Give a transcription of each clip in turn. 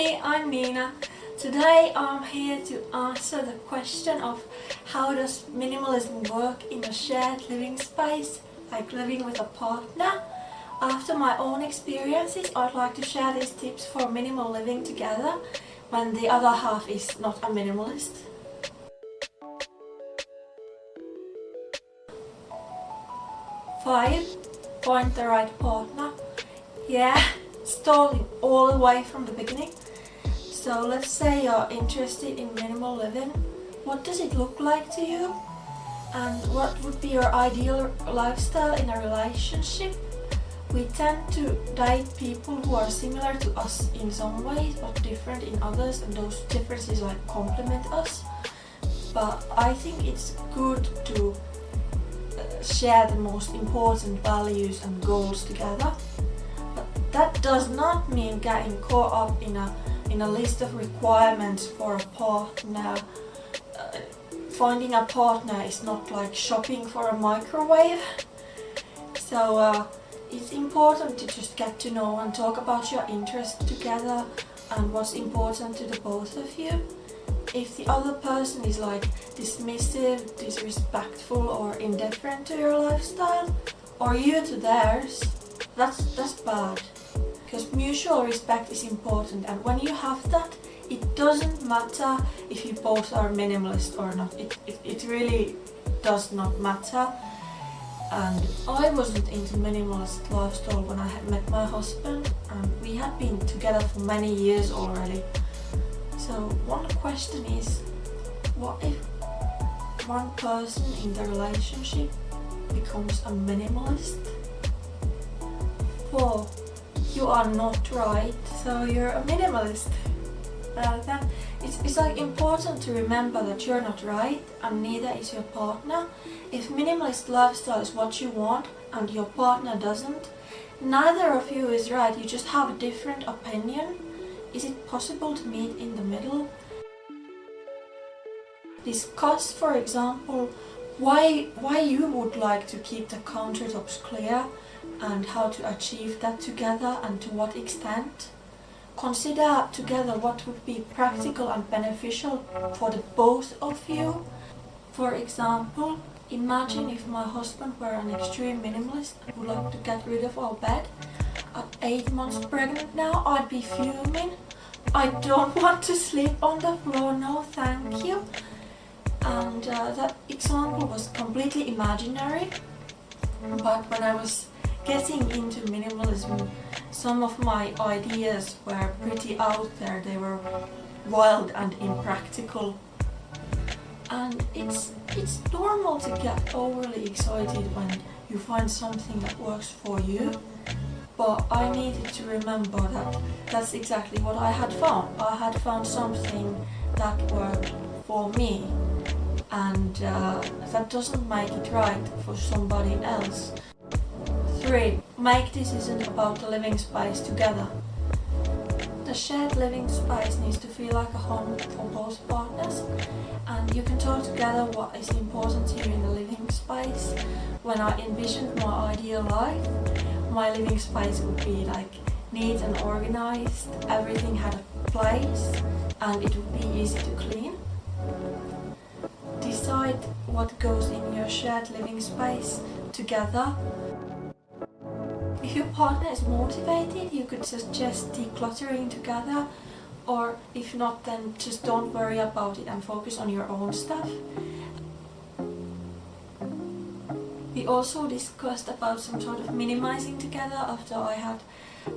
Hey, I'm Nina. Today I'm here to answer the question of how does minimalism work in a shared living space, like living with a partner. After my own experiences, I'd like to share these tips for minimal living together when the other half is not a minimalist. Five, find the right partner. Yeah, starting all the way from the beginning. So let's say you're interested in minimal living. What does it look like to you? And what would be your ideal lifestyle in a relationship? We tend to date people who are similar to us in some ways but different in others, and those differences like complement us. But I think it's good to share the most important values and goals together. But that does not mean getting caught up in a list of requirements for a partner. Finding a partner is not like shopping for a microwave. So it's important to just get to know and talk about your interests together and what's important to the both of you. If the other person is like dismissive, disrespectful or indifferent to your lifestyle, or you to theirs, that's bad. Because mutual respect is important, and when you have that, it doesn't matter if you both are minimalist or not. It really does not matter. And I wasn't into minimalist lifestyle when I had met my husband, and we had been together for many years already. So one question is, what if one person in the relationship becomes a minimalist? 4. You are not right, so you're a minimalist. It's like important to remember that you're not right and neither is your partner. If minimalist lifestyle is what you want and your partner doesn't, neither of you is right, you just have a different opinion. Is it possible to meet in the middle? Discuss, for example, why you would like to keep the countertops clear and how to achieve that together and to what extent. Consider together what would be practical and beneficial for the both of you. For example, imagine if my husband were an extreme minimalist and would like to get rid of our bed. At 8 months pregnant now, I'd be fuming. I don't want to sleep on the floor, no thank you. And that example was completely imaginary, but when I was getting into minimalism, some of my ideas were pretty out there. They were wild and impractical. And it's normal to get overly excited when you find something that works for you. But I needed to remember that that's exactly what I had found. I had found something that worked for me, and that doesn't make it right for somebody else. 3. Make decisions about the living space together. The shared living space needs to feel like a home for both partners, and you can talk together what is important to you in the living space. When I envisioned my ideal life, my living space would be like neat and organized, everything had a place, and it would be easy to clean. Decide what goes in your shared living space together. If your partner is motivated, you could suggest decluttering together, or if not, then just don't worry about it and focus on your own stuff. We also discussed about some sort of minimizing together after I had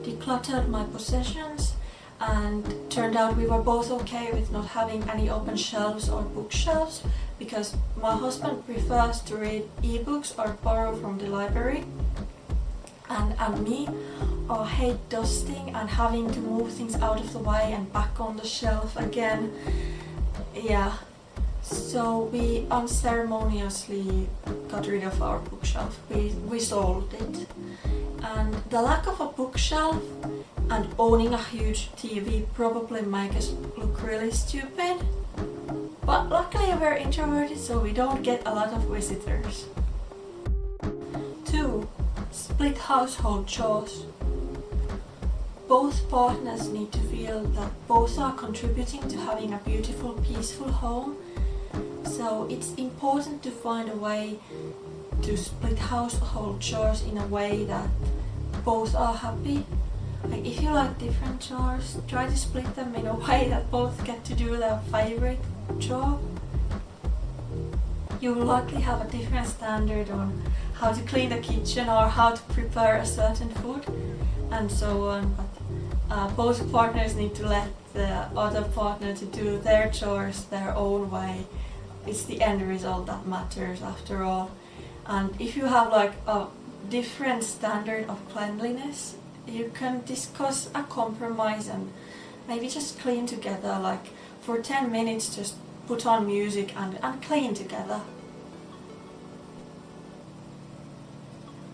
decluttered my possessions, and turned out we were both okay with not having any open shelves or bookshelves, because my husband prefers to read ebooks or borrow from the library, and me, I hate dusting and having to move things out of the way and back on the shelf again. Yeah. So we unceremoniously got rid of our bookshelf. We sold it. And the lack of a bookshelf and owning a huge TV probably make us look really stupid. But luckily we're introverted, so we don't get a lot of visitors. 2. Split household chores. both partners need to feel that both are contributing to having a beautiful, peaceful home. So it's important to find a way to split household chores in a way that both are happy. Like if you like different chores, try to split them in a way that both get to do their favorite chore. You will likely have a different standard on how to clean the kitchen or how to prepare a certain food and so on, but both partners need to let the other partner to do their chores their own way. It's the end result that matters after all. And if you have like a different standard of cleanliness, you can discuss a compromise and maybe just clean together, like for 10 minutes just put on music and clean together.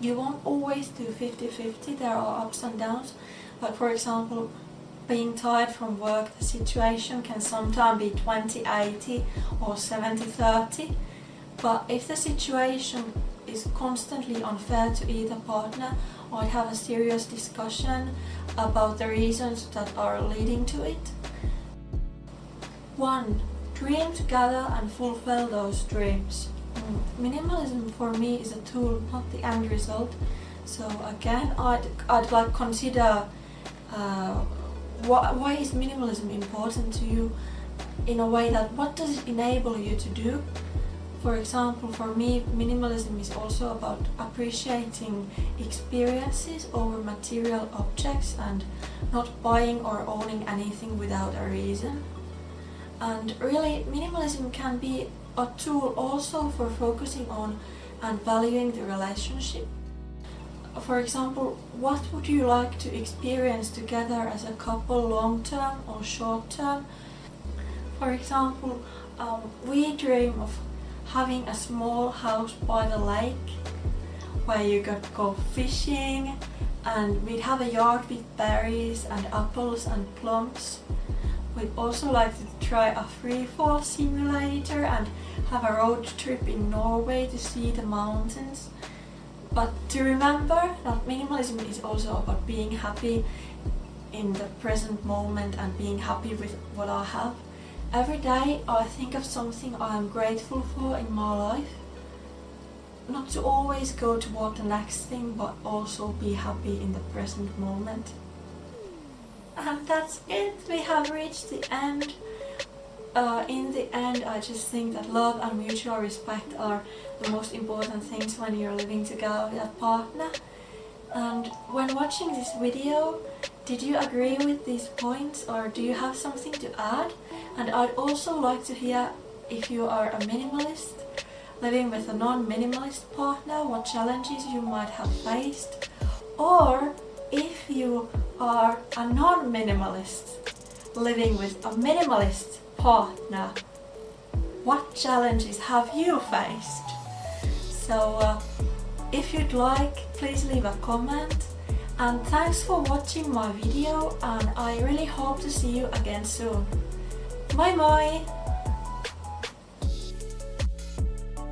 You won't always do 50-50, there are ups and downs. Like for example, being tired from work, the situation can sometimes be 20-80 or 70-30. But if the situation is constantly unfair to either partner, I'd have a serious discussion about the reasons that are leading to it. 1. Dream together and fulfill those dreams. Minimalism for me is a tool, not the end result. So again, I'd like consider why is minimalism important to you, in a way that what does it enable you to do. For example, for me, minimalism is also about appreciating experiences over material objects and not buying or owning anything without a reason. And really, minimalism can be a tool also for focusing on and valuing the relationship. For example, what would you like to experience together as a couple, long term or short term? For example, we dream of having a small house by the lake where you could go fishing, and we'd have a yard with berries and apples and plums. We'd also like to try a freefall simulator and have a road trip in Norway to see the mountains. But to remember that minimalism is also about being happy in the present moment and being happy with what I have. Every day I think of something I am grateful for in my life. Not to always go toward the next thing, but also be happy in the present moment. And that's it, we have reached the end. In the end, I just think that love and mutual respect are the most important things when you're living together with a partner. And when watching this video, did you agree with these points, or do you have something to add? And I'd also like to hear if you are a minimalist, living with a non-minimalist partner, what challenges you might have faced. Or if you are a non-minimalist, living with a minimalist partner, what challenges have you faced? So if you'd like, please leave a comment, and thanks for watching my video, and I really hope to see you again soon. Bye bye!